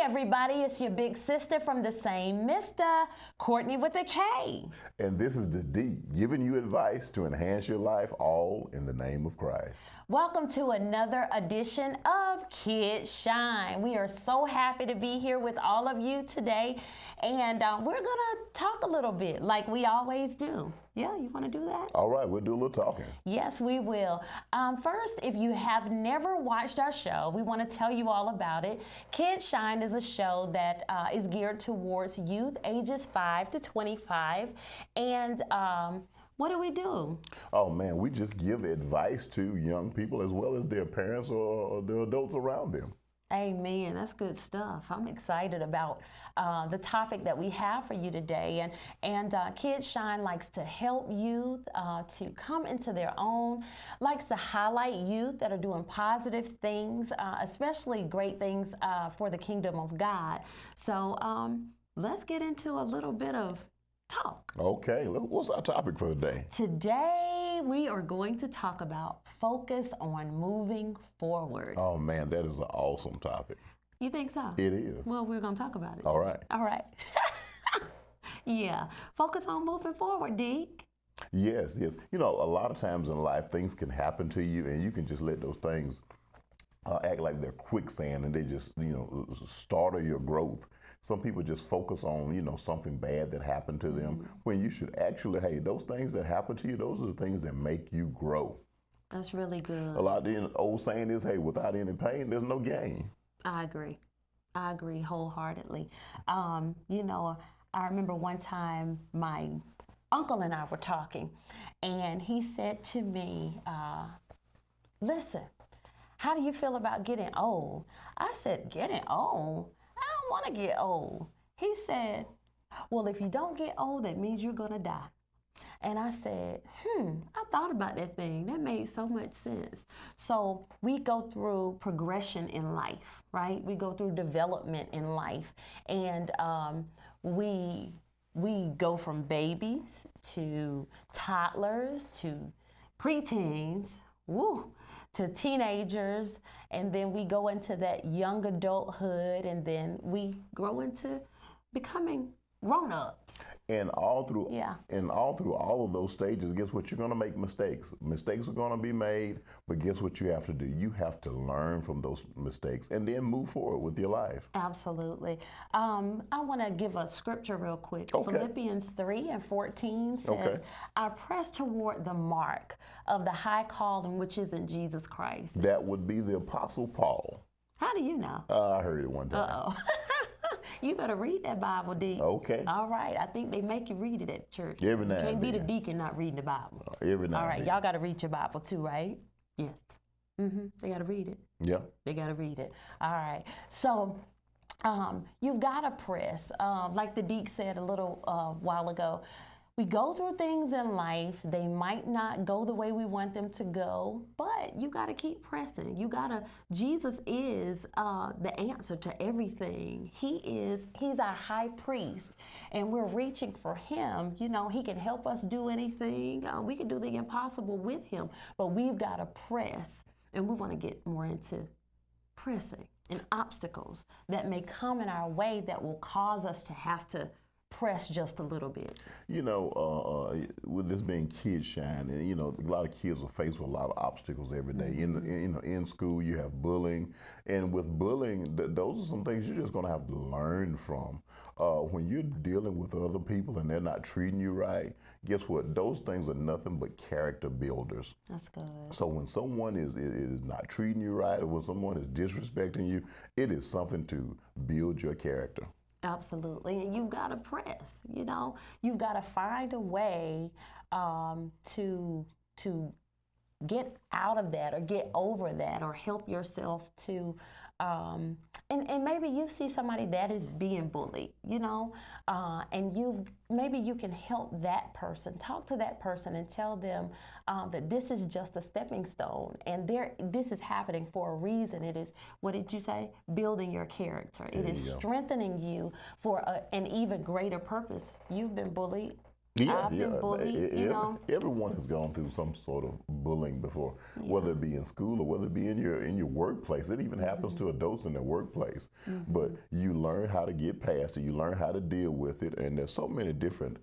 everybody, it's your big sister from the same mister, Courtney with a K. And this is the D, giving you advice to enhance your life, all in the name of Christ. Welcome to another edition of Kids Shine. We are so happy to be here with all of you today, and we're going to talk a little bit like we always do. Yeah, you want to do that? All right, we'll do a little talking. Yes, we will. First, if you have never watched our show, we want to tell you all about it. Kids Shine is a show that is geared towards youth ages 5 to 25. And what do we do? Oh man, we just give advice to young people as well as their parents or the adults around them. Amen. That's good stuff. I'm excited about the topic that we have for you today. And Kids Shine likes to help youth to come into their own, likes to highlight youth that are doing positive things, especially great things for the kingdom of God. So let's get into a little bit of talk. Okay, what's our topic for today? Today, we are going to talk about focus on moving forward. Oh man, that is an awesome topic. You think so? It is. Well, we're going to talk about it. All right. All right. Yeah. Focus on moving forward, Deke. Yes. You know, a lot of times in life, things can happen to you and you can just let those things act like they're quicksand and they just, startle your growth. Some people just focus on, something bad that happened to them when you should actually, hey, those things that happen to you, those are the things that make you grow. That's really good. A lot of the old saying is, hey, without any pain, there's no gain. I agree wholeheartedly. I remember one time my uncle and I were talking, and he said to me, listen, how do you feel about getting old? I said, getting old? I don't want to get old. He said, well, if you don't get old, that means you're going to die. And I said, I thought about that thing. That made so much sense. So we go through progression in life, right? We go through development in life. And we go from babies to toddlers to preteens, to teenagers. And then we go into that young adulthood. And then we grow into becoming grown-ups. And all through all of those stages, guess what? You're going to make mistakes. Mistakes are going to be made, but guess what you have to do? You have to learn from those mistakes and then move forward with your life. Absolutely. I want to give a scripture real quick. Okay. Philippians 3:14 says, I press toward the mark of the high calling which is in Jesus Christ. That would be the Apostle Paul. How do you know? I heard it one time. Uh-oh. You better read that Bible, Deke. Okay. All right. I think they make you read it at church. Every now and then. You can't be the then. deacon not reading the Bible. Every now All and right. then. Y'all got to read your Bible too, right? Yes. They got to read it. Yeah. They got to read it. All right. So you've got to press. Like the Deke said a little while ago, we go through things in life. They might not go the way we want them to go, but you got to keep pressing. Jesus is the answer to everything. He's our high priest, and we're reaching for him. He can help us do anything. We can do the impossible with him, but we've got to press, and we want to get more into pressing and obstacles that may come in our way that will cause us to have to press just a little bit. With this being Kids Shine, and a lot of kids are faced with a lot of obstacles every day. In school, you have bullying, and with bullying, those are some things you're just going to have to learn from. When you're dealing with other people and they're not treating you right, guess what? Those things are nothing but character builders. That's good. So when someone is not treating you right, or when someone is disrespecting you, it is something to build your character. Absolutely. And you've got to press, you've got to find a way to get out of that or get over that or help yourself to, and maybe you see somebody that is being bullied, and maybe you can help that person, talk to that person and tell them that this is just a stepping stone and this is happening for a reason. It is, what did you say? Building your character. It is strengthening you for an even greater purpose. You've been bullied. Yeah, I've been yeah. bullied, Everyone has gone through some sort of bullying before, Yeah. whether it be in school or whether it be in your workplace. It even happens to adults in their workplace. But you learn how to get past it. You learn how to deal with it, and there's so many different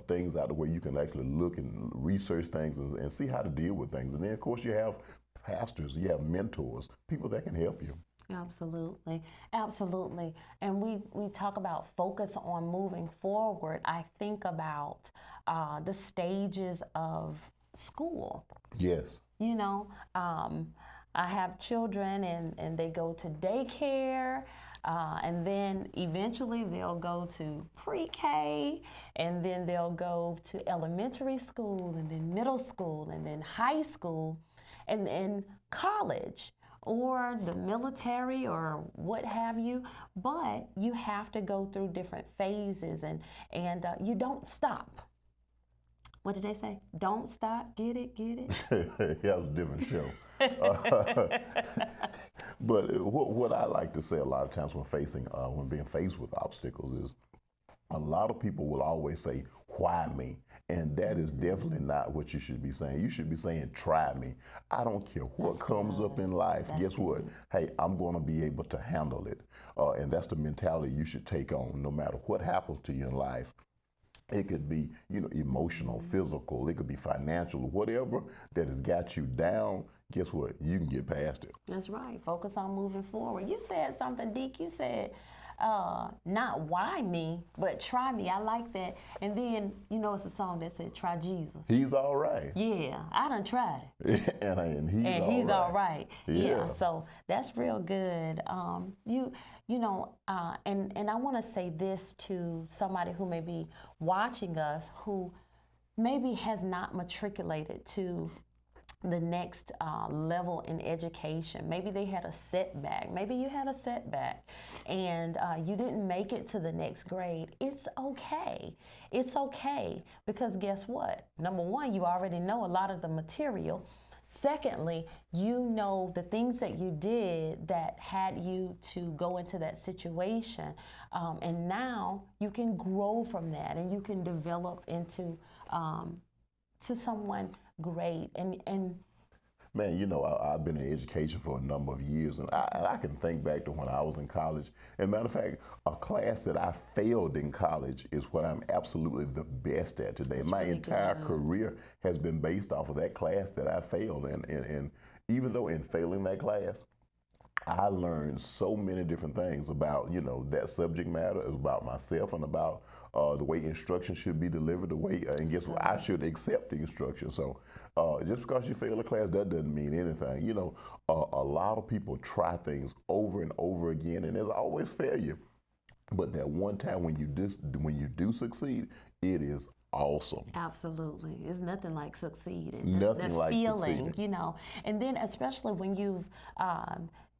things out there where you can actually look and research things and see how to deal with things. And then, of course, you have pastors, you have mentors, people that can help you. Absolutely, absolutely. And we talk about focus on moving forward. I think about the stages of school. Yes. You know, I have children and they go to daycare, and then eventually they'll go to pre-K, and then they'll go to elementary school, and then middle school, and then high school, and then college or the military or what have you. But you have to go through different phases, and you don't stop. What did they say? Don't stop. Get it? Get it? Yeah, it was a different show. Uh, but what I like to say a lot of times when being faced with obstacles is a lot of people will always say, why me? And that is definitely not what you should be saying. You should be saying, try me. I don't care what That's comes good. up in life. That's Guess what? good. Hey, I'm going to be able to handle it. And that's the mentality you should take on no matter what happens to you in life. It could be, emotional, physical, it could be financial, whatever that has got you down. Guess what? You can get past it. That's right. Focus on moving forward. You said something, Deke. You said, not why me, but try me. I like that. And then, it's a song that said, try Jesus. He's all right. Yeah, I done tried it. and he's all right. Yeah. So that's real good. And I want to say this to somebody who may be watching us who maybe has not matriculated to the next level in education. Maybe they had a setback. Maybe you had a setback and you didn't make it to the next grade. It's okay. It's okay, because guess what? Number one, you already know a lot of the material. Secondly, you know the things that you did that had you to go into that situation. And now you can grow from that and you can develop into to someone great. And Man, I've been in education for a number of years, and I can think back to when I was in college. And matter of fact, a class that I failed in college is what I'm absolutely the best at today. That's My really entire good. career has been based off of that class that I failed. And even though in failing that class, I learned so many different things about, that subject matter, about myself and about the way instruction should be delivered, the way, and guess what, I should accept the instruction. So just because you fail a class, that doesn't mean anything. A lot of people try things over and over again, and there's always failure. But that one time when you do succeed, it is awesome. absolutely, it's nothing like succeeding. Nothing the like feeling, succeeding. and then especially when you've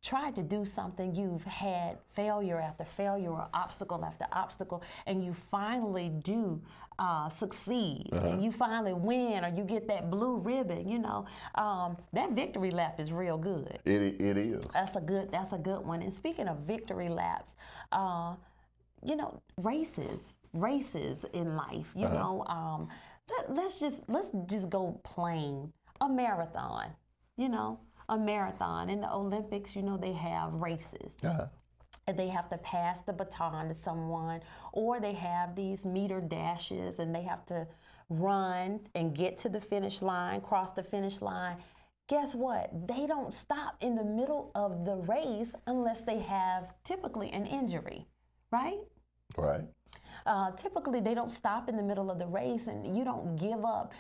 tried to do something, you've had failure after failure or obstacle after obstacle, and you finally do succeed, and you finally win, or you get that blue ribbon. That victory lap is real good. It is. That's a good one. And speaking of victory laps, races in life. Let's just go plain. A marathon. A marathon. In the Olympics, they have races. And they have to pass the baton to someone, or they have these meter dashes and they have to run and get to the finish line, cross the finish line. Guess what? They don't stop in the middle of the race unless they have typically an injury, right? Right. Typically, they don't stop in the middle of the race, and you don't give up.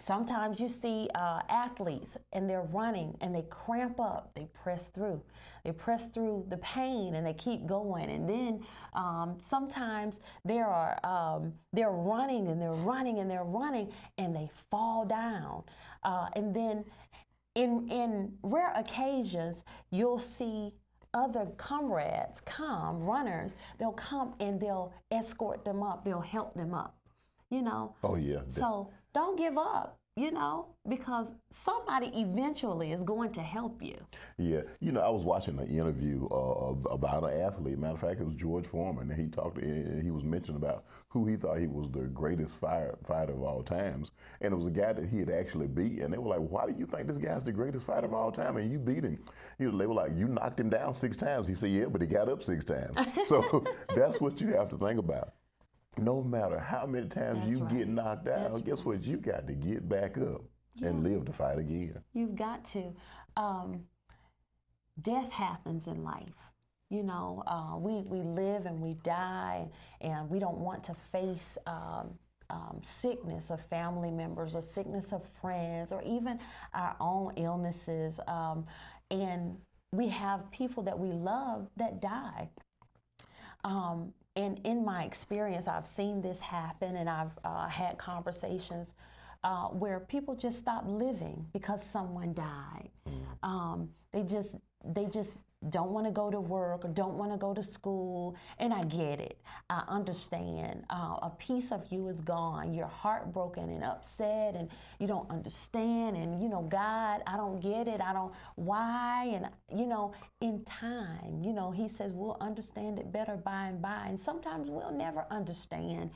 Sometimes you see athletes, and they're running, and they cramp up. They press through. They press through the pain, and they keep going. And then sometimes they're running, and they're running, and they're running, and they fall down. And then in rare occasions, you'll see other comrades runners, they'll come and they'll escort them up, they'll help them up, Oh, yeah. So don't give up. because somebody eventually is going to help you. Yeah, I was watching an interview about an athlete. Matter of fact, it was George Foreman, and he was mentioning about who he thought he was the greatest fighter of all times, and it was a guy that he had actually beat, and they were like, "Why do you think this guy's the greatest fighter of all time, and you beat him?" They were like, "You knocked him down 6 times." He said, "Yeah, but he got up 6 times." So that's what you have to think about. No matter how many times That's you right. get knocked down, That's guess what? You got to get back up and live to fight again. You've got to. Death happens in life. We live and we die, and we don't want to face sickness of family members or sickness of friends or even our own illnesses. And we have people that we love that die. And in my experience, I've seen this happen, and I've had conversations where people just stop living because someone died. They just don't want to go to work or don't want to go to school, and I get it. I understand. A piece of you is gone. You're heartbroken and upset, and you don't understand. And God, I don't get it. I don't why. And in time, He says we'll understand it better by and by. And sometimes we'll never understand.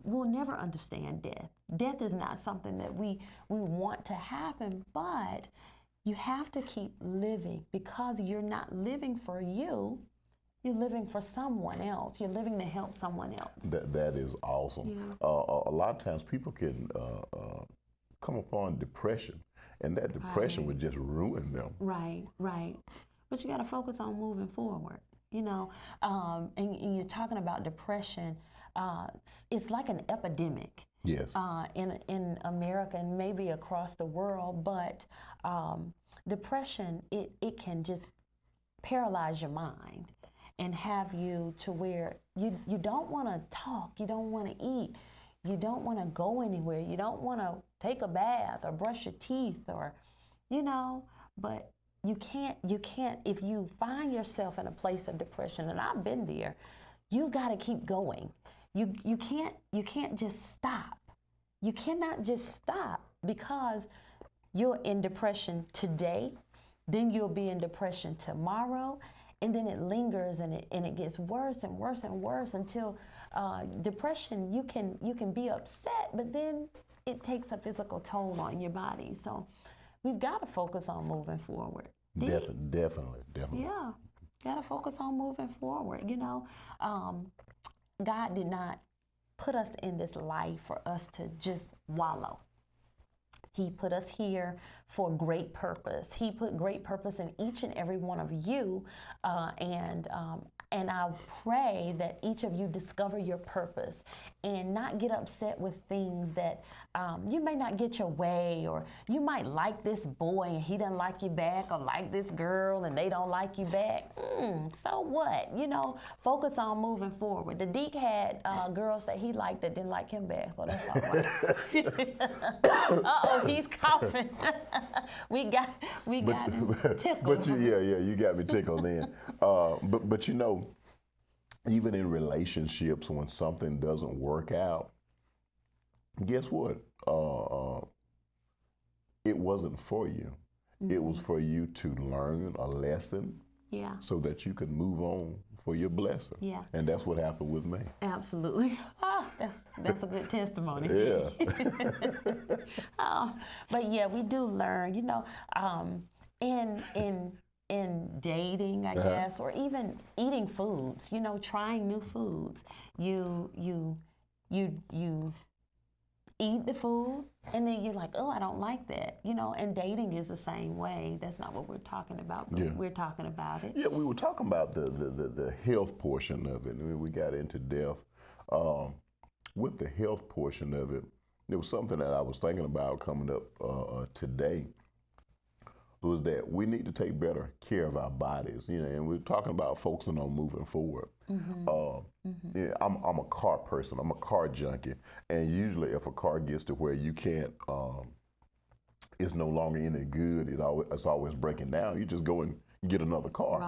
We'll never understand death. Death is not something that we want to happen, but you have to keep living, because you're not living for you. You're living for someone else. You're living to help someone else. That is awesome. Yeah. A lot of times people can come upon depression, and that depression would just ruin them. Right. But you got to focus on moving forward. And you're talking about depression. It's like an epidemic. Yes. In America and maybe across the world, but depression, it can just paralyze your mind and have you to where you don't want to talk, you don't want to eat, you don't want to go anywhere, you don't want to take a bath or brush your teeth or, but you can't, if you find yourself in a place of depression, and I've been there, you got to keep going. You can't just stop. You cannot just stop, because you're in depression today, then you'll be in depression tomorrow, and then it lingers and it gets worse and worse and worse until depression, you can be upset, but then it takes a physical toll on your body. So we've got to focus on moving forward. Definitely. Yeah, got to focus on moving forward. God did not put us in this life for us to just wallow. He put us here for great purpose. He put great purpose in each and every one of you, and I pray that each of you discover your purpose and not get upset with things that you may not get your way, or you might like this boy and he doesn't like you back, or like this girl and they don't like you back. So what? Focus on moving forward. The Deke had girls that he liked that didn't like him back, so that's all right. Uh-oh, he's coughing. we got him tickled. But you got me tickled in. But even in relationships, when something doesn't work out, guess what? It wasn't for you. Mm-hmm. It was for you to learn a lesson, so that you could move on for your blessing. Yeah. And that's what happened with me. Absolutely. That's a good testimony. Yeah. But yeah, we do learn, in dating, I guess, or even eating foods, trying new foods. You eat the food, and then you're like, oh, I don't like that, and dating is the same way. That's not what we're talking about, but we're talking about it. Yeah, we were talking about the health portion of it. I mean, we got into death. With the health portion of it, there was something that I was thinking about coming up today, was that we need to take better care of our bodies, and we're talking about focusing on moving forward. Mm-hmm. Yeah, I'm a car person. I'm a car junkie, and usually if a car gets to where you can't, it's no longer any good, it's always breaking down, you just go and get another car.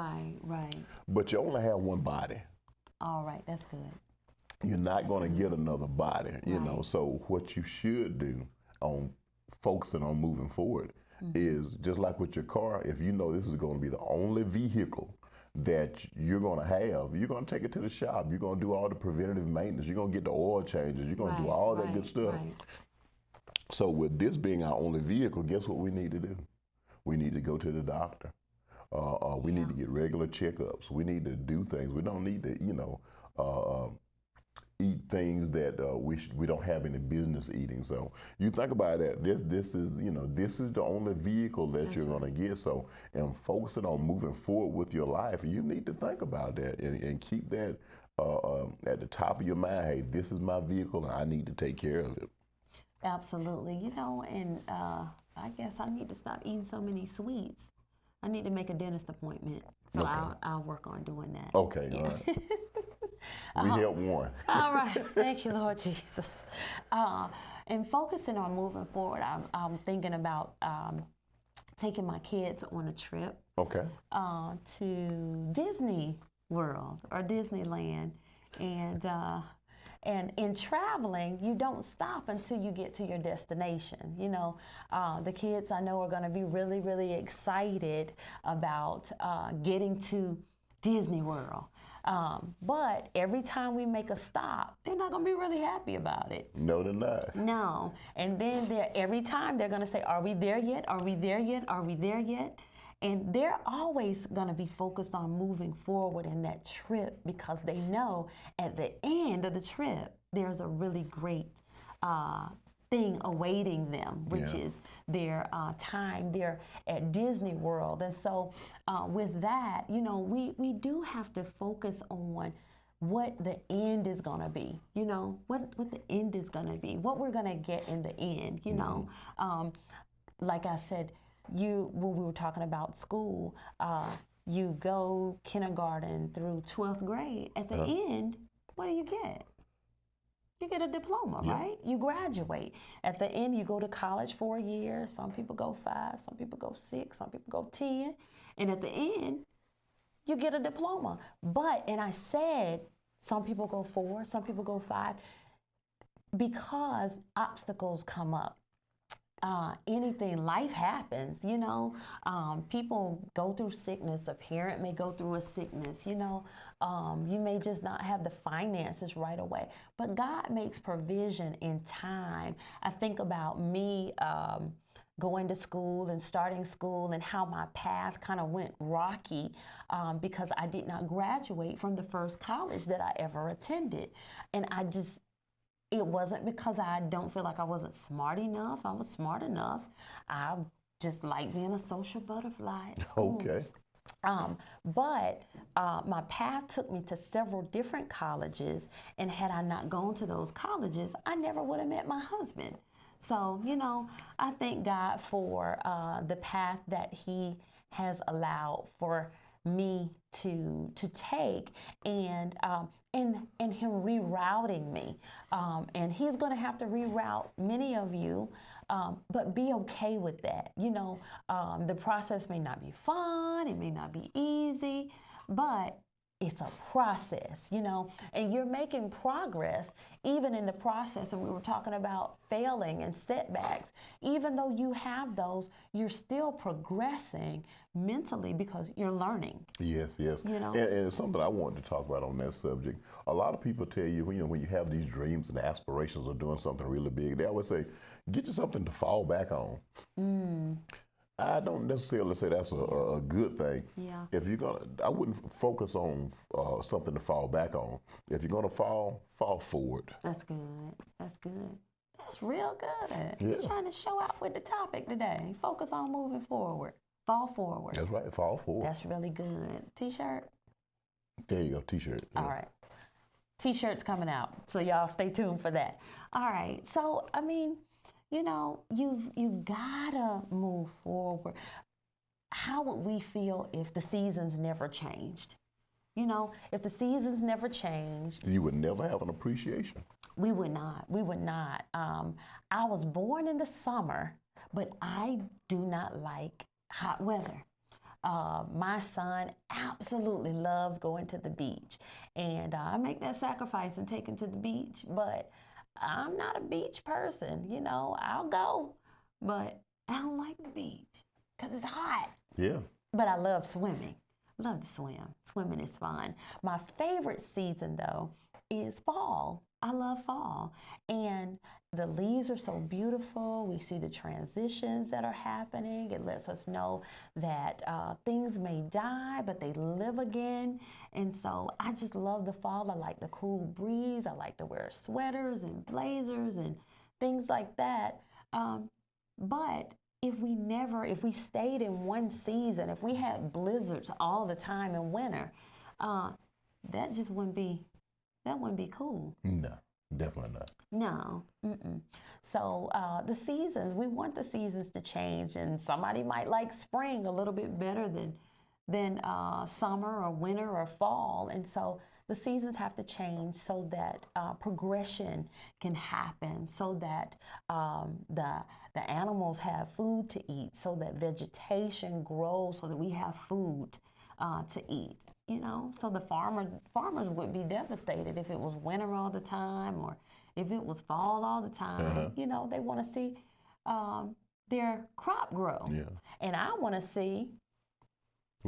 Right. But you only have one body. All right, that's good. You're not going to get another body, so what you should do, on focusing on moving forward is just like with your car. If you know this is going to be the only vehicle that you're going to have, you're going to take it to the shop. You're going to do all the preventative maintenance. You're going to get the oil changes. You're going to do all that good stuff. Right. So with this being our only vehicle, guess what we need to do? We need to go to the doctor. We need to get regular checkups. We need to do things. We don't need to, eat things that we don't have any business eating. So you think about that. This is the only vehicle that you're going to get. So and focusing on moving forward with your life, you need to think about that and keep that at the top of your mind. Hey, this is my vehicle, and I need to take care of it. Absolutely. And I guess I need to stop eating so many sweets. I need to make a dentist appointment. So I'll work on doing that. Okay, all right. We help one. All right. Thank you, Lord Jesus. And focusing on moving forward, I'm thinking about taking my kids on a trip. Okay. To Disney World or Disneyland. And in traveling, you don't stop until you get to your destination. The kids I know are going to be really, really excited about getting to Disney World. But every time we make a stop, they're not going to be really happy about it. No, they're not. No. And then every time they're going to say, are we there yet? Are we there yet? Are we there yet? And they're always going to be focused on moving forward in that trip because they know at the end of the trip, there's a really great thing awaiting them, which is their time there at Disney World. And so with that, we do have to focus on what the end is going to be, what the end is going to be, what we're going to get in the end, like I said, when we were talking about school, you go kindergarten through 12th grade. At the end, what do you get? You get a diploma, right? You graduate. At the end, you go to college 4 years. Some people go 5, some people go 6, some people go 10. And at the end, you get a diploma. And I said, some people go 4, some people go 5, because obstacles come up. Life happens, people go through sickness. A parent may go through a sickness, you may just not have the finances right away, but God makes provision in time. I think about me going to school and starting school and how my path kind of went rocky because I did not graduate from the first college that I ever attended. And it wasn't because I don't feel like I wasn't smart enough. I was smart enough. I just like being a social butterfly at school. Okay. But my path took me to several different colleges, and had I not gone to those colleges, I never would have met my husband. So, I thank God for the path that He has allowed for me to take, and Him rerouting me. And He's going to have to reroute many of you, but be okay with that. The process may not be fun, it may not be easy, but it's a process, and you're making progress even in the process. And we were talking about failing and setbacks. Even though you have those, you're still progressing mentally because you're learning. Yes. And it's something I wanted to talk about on that subject. A lot of people tell you, when you have these dreams and aspirations of doing something really big, they always say, get you something to fall back on. I don't necessarily say that's a good thing. Yeah. If you're gonna, I wouldn't focus on something to fall back on. If you're gonna fall forward. That's good. That's good. That's real good. Yeah. You're trying to show out with the topic today. Focus on moving forward. Fall forward. That's right. Fall forward. That's really good. T-shirt. There you go. T-shirt. Yeah. All right. T-shirts coming out. So y'all stay tuned for that. All right. So you've gotta move forward. How would we feel if the seasons never changed? If the seasons never changed, you would never have an appreciation. We would not. I was born in the summer, but I do not like hot weather. My son absolutely loves going to the beach, and I make that sacrifice and take him to the beach, but I'm not a beach person. You know, I'll go, but I don't like the beach because it's hot. Yeah. But I love swimming. Love to swim. Swimming is fun. My favorite season, though, is fall. I love fall. And the leaves are so beautiful. We see the transitions that are happening. It lets us know that things may die, but they live again. And so I just love the fall. I like the cool breeze. I like to wear sweaters and blazers and things like that. But if we stayed in one season, if we had blizzards all the time in winter, that just wouldn't be cool. No, definitely not. No. Mm-mm. So the seasons, we want the seasons to change, and somebody might like spring a little bit better than summer or winter or fall, and so the seasons have to change so that progression can happen, so that the animals have food to eat, so that vegetation grows, so that we have food to eat. You know, so the farmers would be devastated if it was winter all the time or if it was fall all the time. You know, they want to see their crop grow. Yeah. And I want to see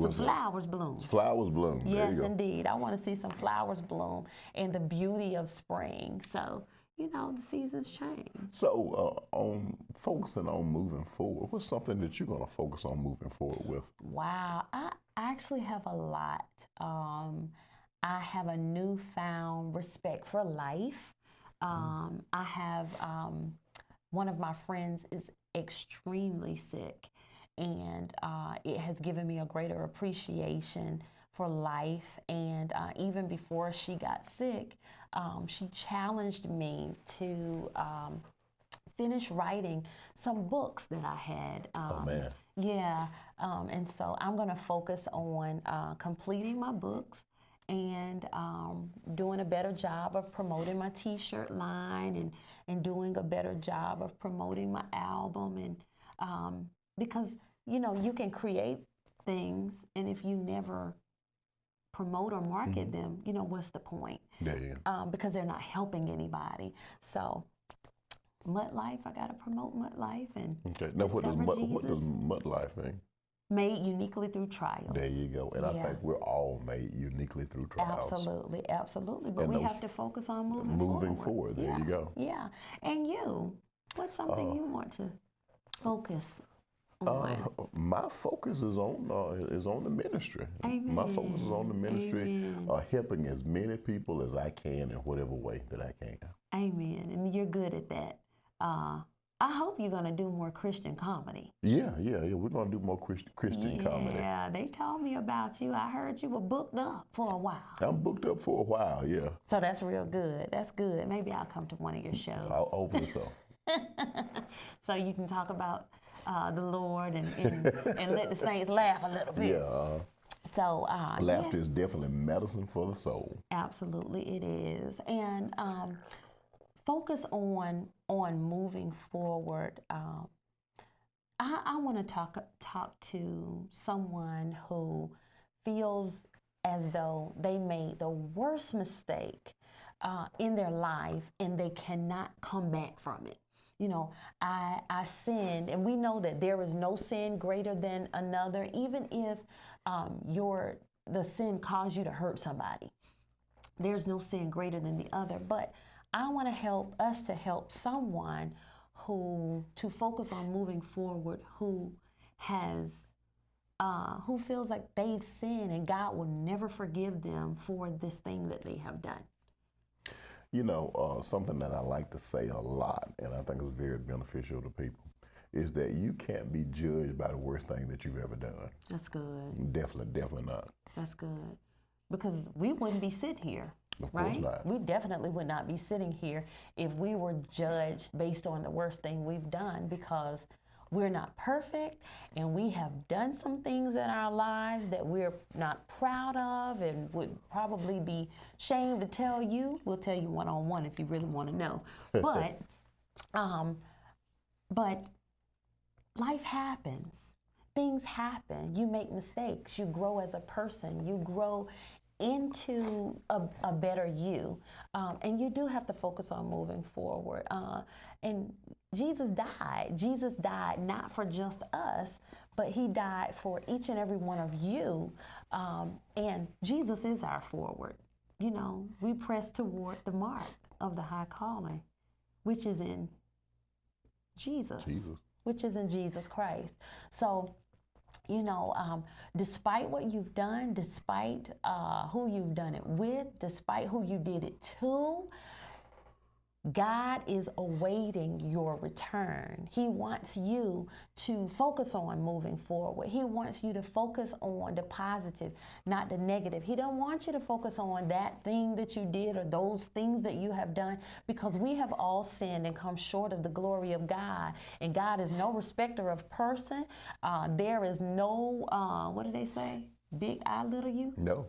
some flowers bloom. Flowers bloom. Yes, indeed. I want to see some flowers bloom and the beauty of spring. So, you know, the seasons change. So, on focusing on moving forward, what's something that you're going to focus on moving forward with? Wow, I actually have a lot. I have a newfound respect for life. I have one of my friends is extremely sick, and it has given me a greater appreciation for life. And even before she got sick, she challenged me to finish writing some books that I had. Oh, man. Yeah, and so I'm going to focus on completing my books and doing a better job of promoting my t-shirt line and doing a better job of promoting my album. And because, you know, you can create things, and if you never promote or market them, you know, what's the point? Yeah. Because they're not helping anybody. So Mud Life, I got to promote Mud Life. And okay. Now, what does Mud Life mean? Made uniquely through trials. There you go. And I think we're all made uniquely through trials. Absolutely, absolutely. But and we have to focus on moving forward. There you go. Yeah. And you, what's something you want to focus on? My focus is on the ministry. Amen. My focus is on the ministry, helping as many people as I can in whatever way that I can. Amen. And you're good at that. I hope you're going to do more Christian comedy. Yeah. We're going to do more Christian comedy. Yeah, they told me about you. I heard you were booked up for a while. I'm booked up for a while, yeah. So that's real good. That's good. Maybe I'll come to one of your shows. Hopefully so. So you can talk about the Lord and let the saints laugh a little bit. Yeah. So laughter is definitely medicine for the soul. Absolutely, it is. And focus on moving forward. I want to talk to someone who feels as though they made the worst mistake in their life and they cannot come back from it. You know, I sinned, and we know that there is no sin greater than another, even if the sin caused you to hurt somebody. There's no sin greater than the other. But I want to help someone to focus on moving forward, who feels like they've sinned and God will never forgive them for this thing that they have done. You know, something that I like to say a lot, and I think is very beneficial to people, is that you can't be judged by the worst thing that you've ever done. That's good. Definitely not. That's good. Because we wouldn't be sitting here, right? Of course not. We definitely would not be sitting here if we were judged based on the worst thing we've done, because we're not perfect, and we have done some things in our lives that we're not proud of and would probably be ashamed to tell you. We'll tell you one-on-one if you really want to know. But life happens. Things happen. You make mistakes. You grow as a person. You grow into a better you. And you do have to focus on moving forward. And Jesus died. Jesus died not for just us, but he died for each and every one of you. And Jesus is our forward. You know, we press toward the mark of the high calling, which is in Jesus. Which is in Jesus Christ. So, you know, despite what you've done, despite who you've done it with, despite who you did it to, God is awaiting your return. He wants you to focus on moving forward. He wants you to focus on the positive, not the negative. He don't want you to focus on that thing that you did or those things that you have done, because we have all sinned and come short of the glory of God. And God is no respecter of person. There is no, what do they say? Big I, little you? No.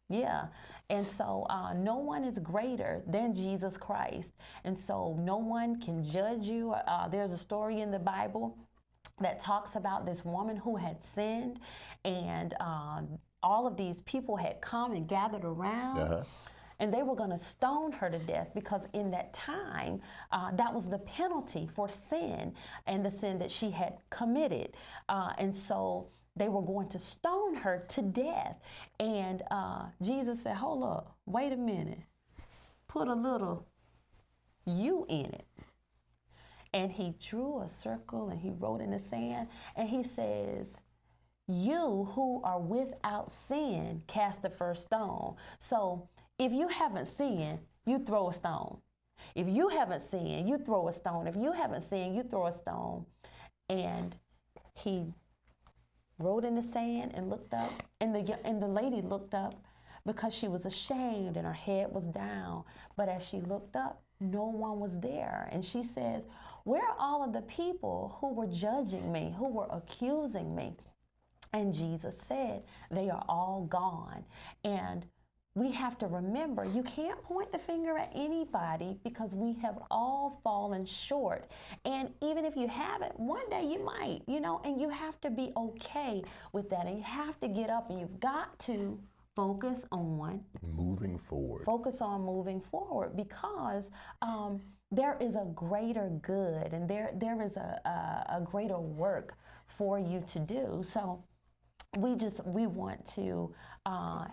Yeah. And so no one is greater than Jesus Christ. And so no one can judge you. There's a story in the Bible that talks about this woman who had sinned, and all of these people had come and gathered around. And they were going to stone her to death, because in that time, that was the penalty for sin and the sin that she had committed. And so they were going to stone her to death. And Jesus said, hold up, wait a minute. Put a little you in it. And he drew a circle and he wrote in the sand. And he says, you who are without sin, cast the first stone. So if you haven't sinned, you throw a stone. If you haven't sinned, you throw a stone. If you haven't sinned, you throw a stone. And he wrote in the sand and looked up, and the lady looked up because she was ashamed and her head was down. But as she looked up, no one was there. And she says, where are all of the people who were judging me, who were accusing me? And Jesus said, they are all gone. And we have to remember, you can't point the finger at anybody, because we have all fallen short. And even if you haven't, one day you might, you know, and you have to be okay with that. And you have to get up, and you've got to focus on moving forward. Focus on moving forward, because there is a greater good, and there is a greater work for you to do. So we want to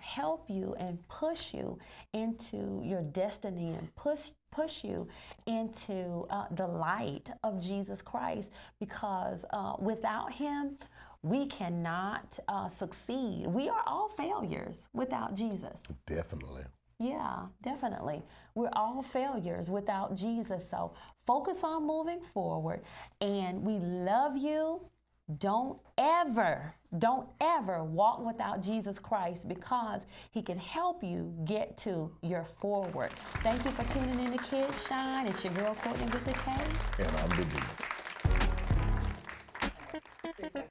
help you and push you into your destiny, and push you into the light of Jesus Christ, because without him, we cannot succeed. We are all failures without Jesus. Definitely. Yeah, definitely. We're all failures without Jesus. So focus on moving forward, and we love you. Don't ever walk without Jesus Christ, because he can help you get to your forward. Thank you for tuning in to Kids Shine. It's your girl, Courtney with the K. And I'm the D.